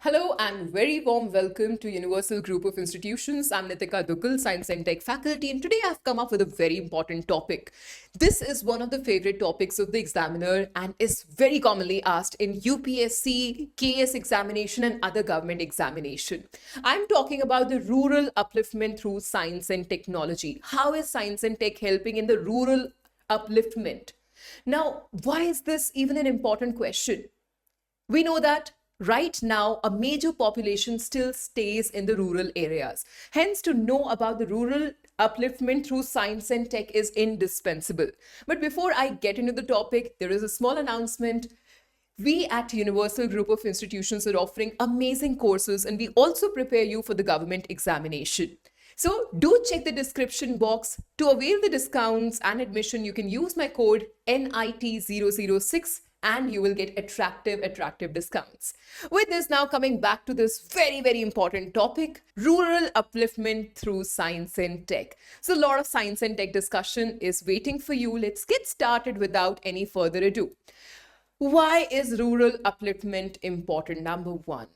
Hello and very warm welcome to Universal Group of Institutions. I'm Nitika Dukal, Science and Tech faculty, and today I've come up with a very important topic. This is one of the favorite topics of the examiner and is very commonly asked in UPSC, KS examination and other government examination. I'm talking about the rural upliftment through science and technology. How is science and tech helping in the rural upliftment? Now, why is this even an important question? We know that right now a major population still stays in the rural areas. Hence, to know about the rural upliftment through science and tech is indispensable. But before I get into the topic, there is a small announcement. We at Universal Group of Institutions are offering amazing courses, and we also prepare you for the government examination. So do check the description box. To avail the discounts and admission, you can use my code NIT006 and you will get attractive discounts. With this, now coming back to this very important topic, rural upliftment through science and tech. So a lot of science and tech discussion is waiting for you. Let's get started without any further ado. Why is rural upliftment important? Number one.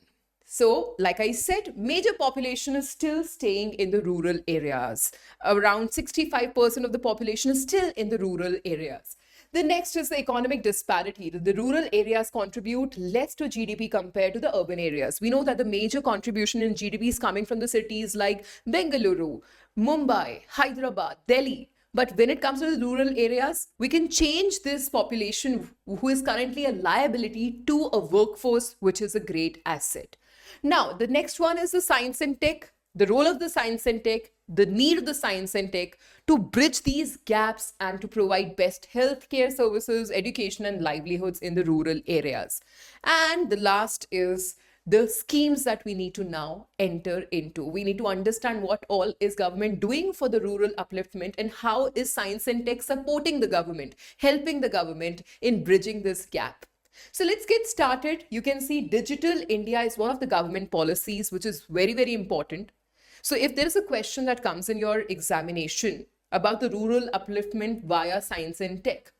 So, like I said, major population is still staying in the rural areas. Around 65% of the population is still in the rural areas. The next is the economic disparity. The rural areas contribute less to GDP compared to the urban areas. We know that the major contribution in GDP is coming from the cities like Bengaluru, Mumbai, Hyderabad, Delhi. But when it comes to the rural areas, we can change this population who is currently a liability to a workforce, which is a great asset. Now, the next one is the science and tech. The role of the science and tech, the need of the science and tech to bridge these gaps and to provide best healthcare services, education and livelihoods in the rural areas. And the last is the schemes that we need to now enter into. We need to understand what all is government doing for the rural upliftment and how is science and tech supporting the government, helping the government in bridging this gap. So let's get started. You can see Digital India is one of the government policies which is very important. So if there is a question that comes in your examination about the rural upliftment via science and tech,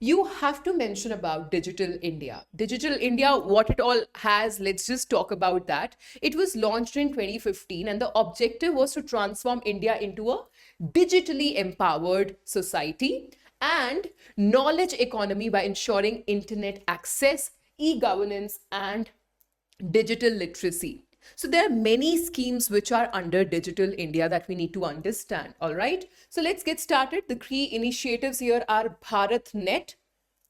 you have to mention about Digital India. Digital India, what it all has, let's just talk about that. It was launched in 2015 and the objective was to transform India into a digitally empowered society and knowledge economy by ensuring internet access, e-governance and digital literacy. So there are many schemes which are under Digital India that we need to understand. All right. So let's get started. The key initiatives here are BharatNet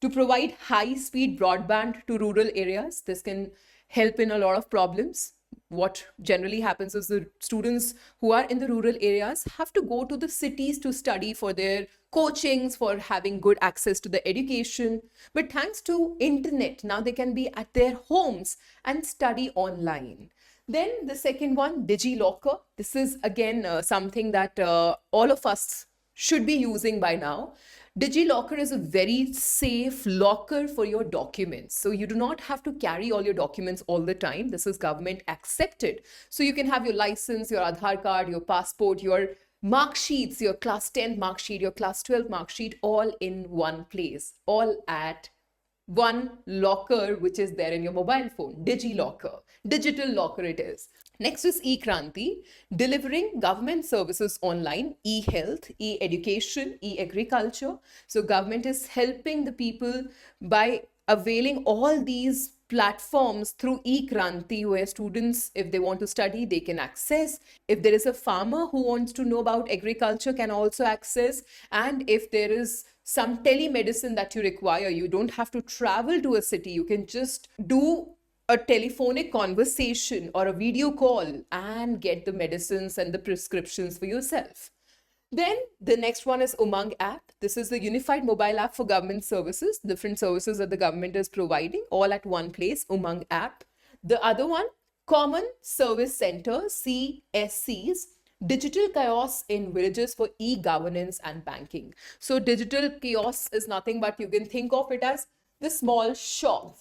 to provide high-speed broadband to rural areas. This can help in a lot of problems. What generally happens is the students who are in the rural areas have to go to the cities to study for their coachings, for having good access to the education. But thanks to internet, now they can be at their homes and study online. Then the second one, DigiLocker. This is again something that all of us should be using by now. DigiLocker is a very safe locker for your documents. So you do not have to carry all your documents all the time. This is government accepted. So you can have your license, your Aadhaar card, your passport, your mark sheets, your class 10 mark sheet, your class 12 mark sheet, all in one place, all at one locker which is there in your mobile phone. DigiLocker, digital locker it is. Next is eKranti, delivering government services online, e-health, e-education, e-agriculture. So government is helping the people by availing all these platforms through eKranti, where students, if they want to study, they can access. If there is a farmer who wants to know about agriculture, can also access. And if there is some telemedicine that you require, you don't have to travel to a city. You can just do a telephonic conversation or a video call and get the medicines and the prescriptions for yourself. Then the next one is Umang app. This is the unified mobile app for government services, different services that the government is providing all at one place, Umang app. The other one, Common Service Center, CSCs, digital chaos in villages for e-governance and banking. So digital chaos is nothing but you can think of it as the small shop.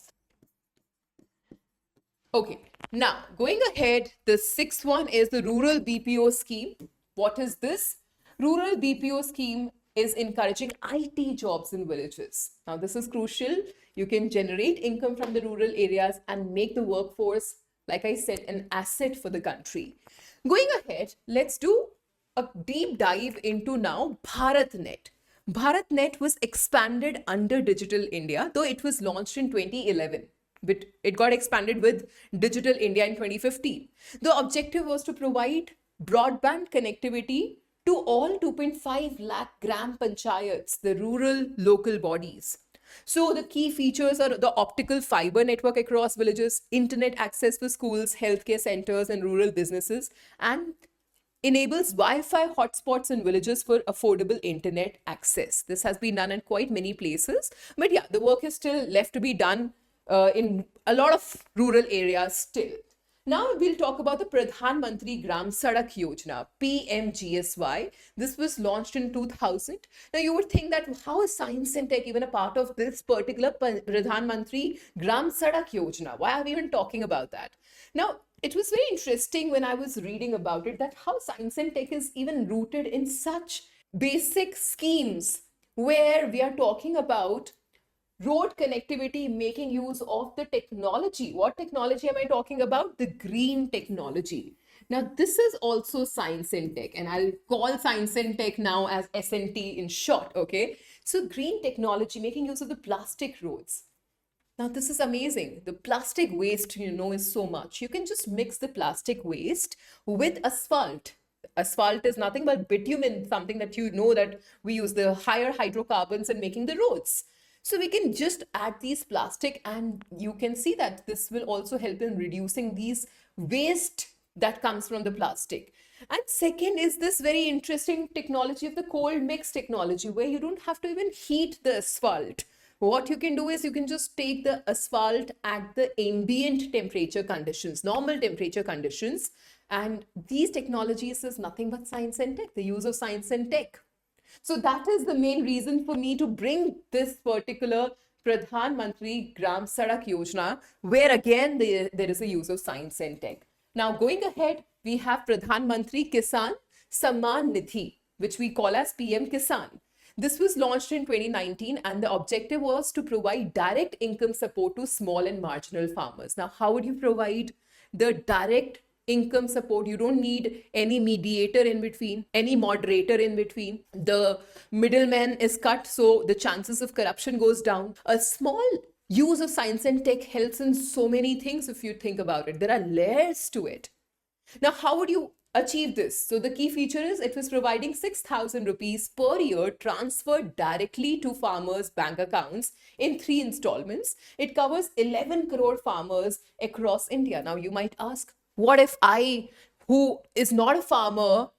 Okay, now going ahead, the sixth one is the rural BPO scheme. What is this? Rural BPO scheme is encouraging IT jobs in villages. Now, this is crucial. You can generate income from the rural areas and make the workforce like I said, an asset for the country. Going ahead, let's do a deep dive into now BharatNet. BharatNet was expanded under Digital India, though it was launched in 2011. But it got expanded with Digital India in 2015. The objective was to provide broadband connectivity to all 2.5 lakh gram panchayats, the rural local bodies. So the key features are the optical fiber network across villages, internet access for schools, healthcare centers, and rural businesses, and enables Wi-Fi hotspots in villages for affordable internet access. This has been done in quite many places, but yeah, the work is still left to be done in a lot of rural areas still. Now we'll talk about the Pradhan Mantri Gram Sadak Yojana, PM-GSY. This was launched in 2000. Now you would think that how is science and tech even a part of this particular Pradhan Mantri Gram Sadak Yojana? Why are we even talking about that? Now, it was very interesting when I was reading about it that how science and tech is even rooted in such basic schemes where we are talking about road connectivity, making use of the technology. What technology am I talking about? The green technology. Now, this is also science and tech, and I'll call science and tech now as SNT in short, okay? So green technology, making use of the plastic roads. Now, this is amazing. The plastic waste, is so much. You can just mix the plastic waste with asphalt. Asphalt is nothing but bitumen, something that that we use the higher hydrocarbons in making the roads. So we can just add these plastic, and you can see that this will also help in reducing these waste that comes from the plastic. And second is this very interesting technology of the cold mix technology, where you don't have to even heat the asphalt. What you can do is you can just take the asphalt at the ambient temperature conditions, normal temperature conditions. And these technologies is nothing but science and tech, the use of science and tech. So that is the main reason for me to bring this particular Pradhan Mantri Gram Sadak Yojana, where again there is a use of science and tech. Now going ahead, we have Pradhan Mantri Kisan Samman Nidhi, which we call as PM-KISAN. This was launched in 2019, and the objective was to provide direct income support to small and marginal farmers. Now, how would you provide the direct income support? You don't need any mediator in between, any moderator in between. The middleman is cut, so the chances of corruption goes down. A small use of science and tech helps in so many things if you think about it. There are layers to it. Now, how would you achieve this? So the key feature is it was providing 6,000 rupees per year transferred directly to farmers' bank accounts in 3 installments. It covers 11 crore farmers across India. Now you might ask, what if I, who is not a farmer,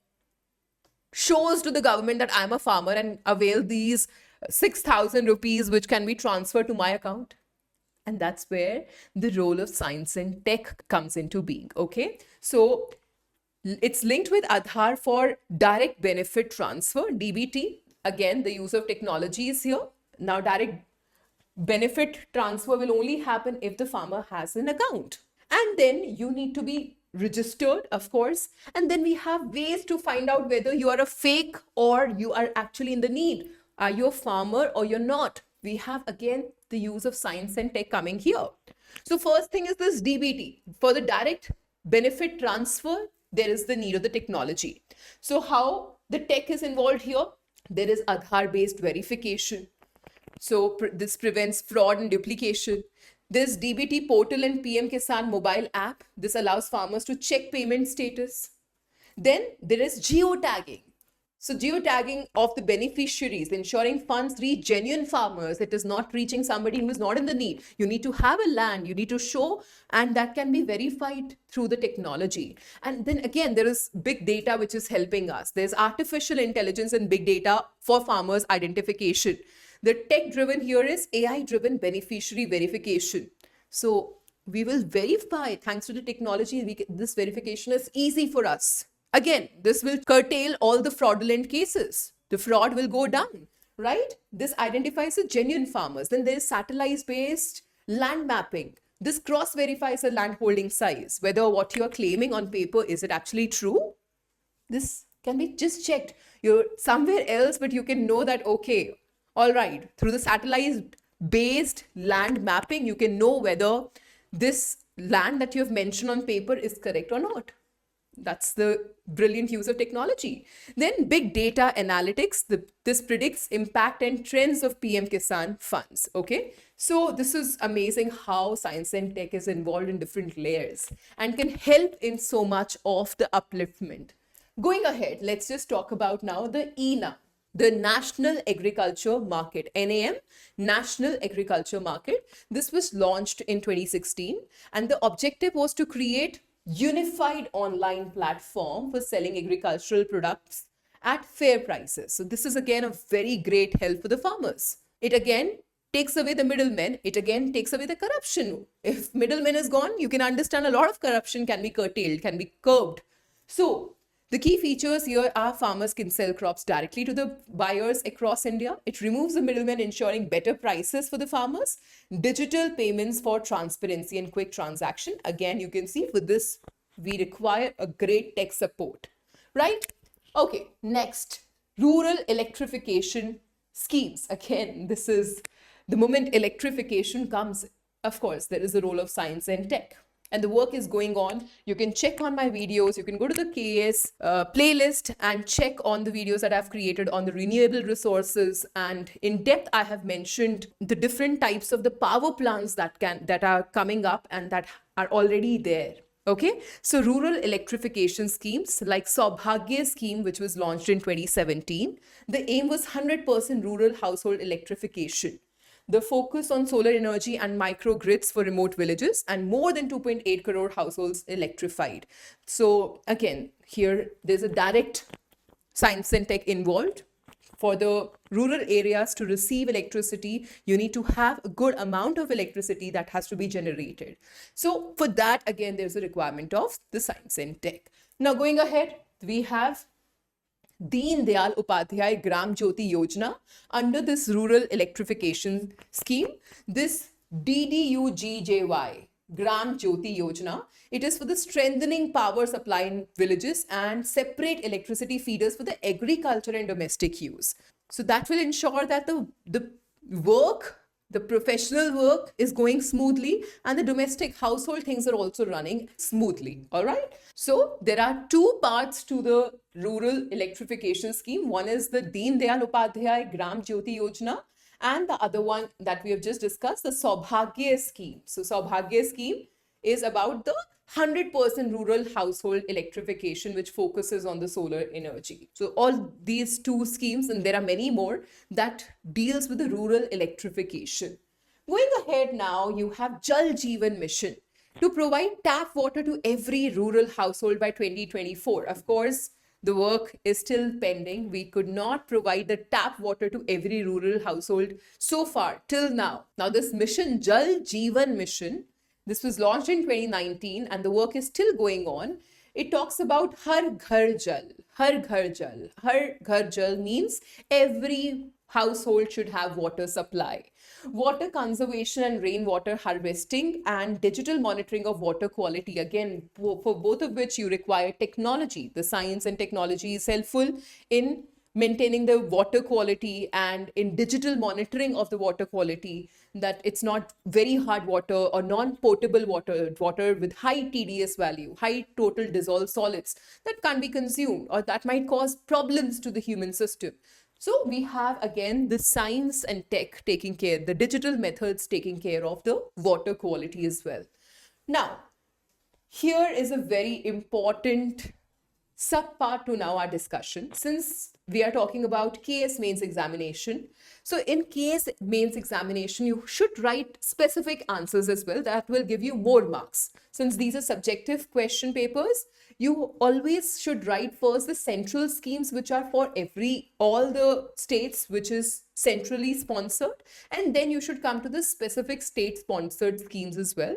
shows to the government that I'm a farmer and avail these 6,000 rupees which can be transferred to my account? And that's where the role of science and tech comes into being, okay? So it's linked with Aadhaar for direct benefit transfer, DBT. Again, the use of technology is here. Now, direct benefit transfer will only happen if the farmer has an account. And then you need to be registered, of course. And then we have ways to find out whether you are a fake or you are actually in the need. Are you a farmer or you're not? We have, again, the use of science and tech coming here. So first thing is this DBT. For the direct benefit transfer, there is the need of the technology. So how the tech is involved here? There is Aadhaar-based verification. So this prevents fraud and duplication. This DBT portal and PM-KISAN mobile app. This allows farmers to check payment status. Then there is geotagging. So geotagging of the beneficiaries, ensuring funds reach genuine farmers. It is not reaching somebody who is not in the need. You need to have a land, you need to show, and that can be verified through the technology. And then again, there is big data which is helping us. There's artificial intelligence and big data for farmers identification. The tech driven here is AI driven beneficiary verification. So we will verify thanks to the technology. This verification is easy for us. Again, this will curtail all the fraudulent cases. The fraud will go down, right? This identifies the genuine farmers. Then there is satellite-based land mapping. This cross-verifies the land holding size. Whether what you are claiming on paper, is it actually true? This can be just checked. You're somewhere else, but you can know that, okay, all right, through the satellite-based land mapping, you can know whether this land that you have mentioned on paper is correct or not. That's the brilliant use of technology. Then big data analytics, this predicts impact and trends of PM-KISAN funds. Okay, so this is amazing how science and tech is involved in different layers and can help in so much of the upliftment. Going ahead, let's just talk about now the ENA, the National Agriculture Market, NAM, National Agriculture Market. This was launched in 2016, and the objective was to create unified online platform for selling agricultural products at fair prices. So this is again a very great help for the farmers. It again takes away the middlemen. It again takes away the corruption. If middlemen is gone, you can understand a lot of corruption can be curtailed, can be curbed. So the key features here are farmers can sell crops directly to the buyers across India. It removes the middlemen, ensuring better prices for the farmers. Digital payments for transparency and quick transaction. Again, you can see for this, we require a great tech support, right? Okay, next, rural electrification schemes. Again, this is the moment electrification comes, of course, there is a role of science and tech. And the work is going on. You can check on my videos. You can go to the KS playlist and check on the videos that I've created on the renewable resources. And in depth, I have mentioned the different types of the power plants that are coming up and that are already there. Okay, so rural electrification schemes like Saubhagya scheme, which was launched in 2017. The aim was 100% rural household electrification. The focus on solar energy and microgrids for remote villages, and more than 2.8 crore households electrified. So again, here there's a direct science and tech involved. For the rural areas to receive electricity, you need to have a good amount of electricity that has to be generated. So for that, again, there's a requirement of the science and tech. Now going ahead, we have Deen Dayal Upadhyay Gram Jyoti Yojana. Under this rural electrification scheme, this DDUGJY, Gram Jyoti Yojana, it is for the strengthening power supply in villages and separate electricity feeders for the agriculture and domestic use. So that will ensure that the work, the professional work is going smoothly and the domestic household things are also running smoothly. All right. So there are two parts to the rural electrification scheme. One is the Deen Dayal Upadhyay Gram Jyoti Yojana, and the other one that we have just discussed, the Saubhagya scheme. So Saubhagya scheme is about the 100% rural household electrification, which focuses on the solar energy. So all these two schemes, and there are many more, that deals with the rural electrification. Going ahead now, you have Jal Jeevan Mission to provide tap water to every rural household by 2024. Of course, the work is still pending. We could not provide the tap water to every rural household so far till now. Now this mission, Jal Jeevan Mission, this was launched in 2019 and the work is still going on. It talks about Har Ghar Jal. Har Ghar Jal. Har Ghar Jal means every household should have water supply. Water conservation and rainwater harvesting and digital monitoring of water quality. Again, for both of which you require technology. The science and technology is helpful in maintaining the water quality and in digital monitoring of the water quality, that it's not very hard water or non-potable water, water with high TDS value, high total dissolved solids that can't be consumed or that might cause problems to the human system. So we have again the science and tech taking care, the digital methods taking care of the water quality as well. Now, here is a very important sub-part to now our discussion, since we are talking about KS mains examination. So in KS mains examination, you should write specific answers as well that will give you more marks. Since these are subjective question papers, you always should write first the central schemes, which are for all the states, which is centrally sponsored, and then you should come to the specific state sponsored schemes as well.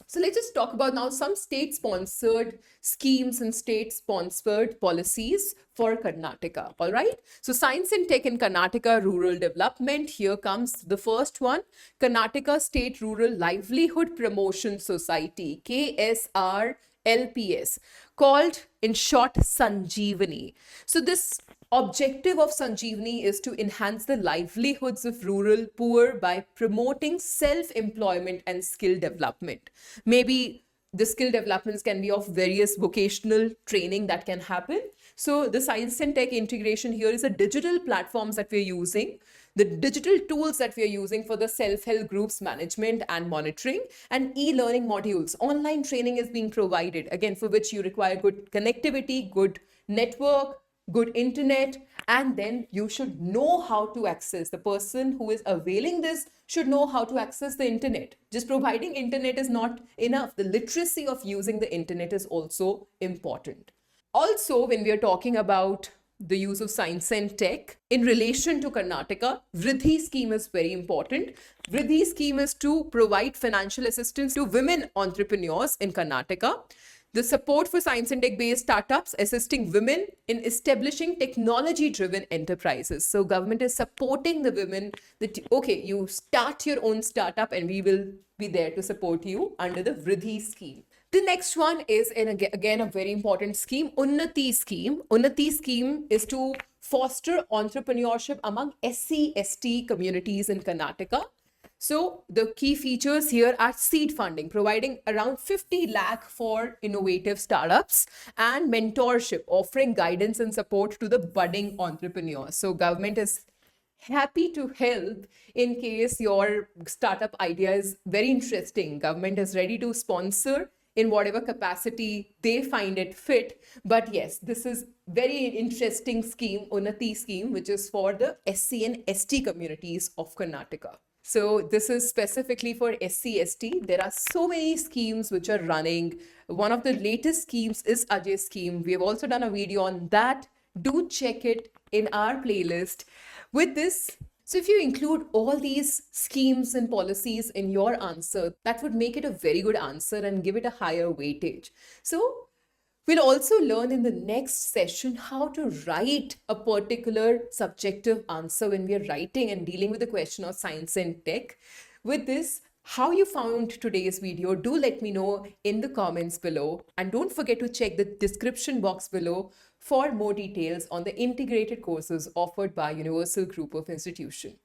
So let's just talk about now some state sponsored schemes and state sponsored policies for Karnataka. All right. So science and tech in Karnataka rural development. Here comes the first one. Karnataka State Rural Livelihood Promotion Society, KSRLP. LPS, called in short Sanjeevani. So this objective of Sanjeevani is to enhance the livelihoods of rural poor by promoting self-employment and skill development. Maybe the skill developments can be of various vocational training that can happen. So the science and tech integration here is the digital platforms that we're using, the digital tools that we are using for the self-help groups management and monitoring, and e-learning modules. Online training is being provided, again, for which you require good connectivity, good network, good internet, and then you should know how to access. The person who is availing this should know how to access the internet. Just providing internet is not enough. The literacy of using the internet is also important. Also, when we are talking about the use of science and tech in relation to Karnataka, Vriddhi scheme is very important. Vriddhi scheme is to provide financial assistance to women entrepreneurs in Karnataka. The support for science and tech-based startups, assisting women in establishing technology-driven enterprises. So government is supporting the women that, okay, you start your own startup and we will be there to support you under the Vriddhi scheme. The next one is, again, a very important scheme, Unnati scheme. Unnati scheme is to foster entrepreneurship among SC/ST communities in Karnataka. So the key features here are seed funding, providing around 50 lakh for innovative startups, and mentorship, offering guidance and support to the budding entrepreneurs. So government is happy to help in case your startup idea is very interesting. Government is ready to sponsor in whatever capacity they find it fit. But yes, this is very interesting scheme, Unnati scheme, which is for the SC and ST communities of Karnataka. So this is specifically for SC/ST. There are so many schemes which are running. One of the latest schemes is Ajay scheme. We have also done a video on that. Do check it in our playlist. With this, so if you include all these schemes and policies in your answer, that would make it a very good answer and give it a higher weightage. So we'll also learn in the next session how to write a particular subjective answer when we are writing and dealing with the question of science and tech. With this, how you found today's video, do let me know in the comments below. And don't forget to check the description box below for more details on the integrated courses offered by Universal Group of Institution.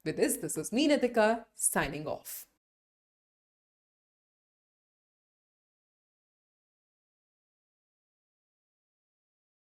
With this is me, Nitika, signing off.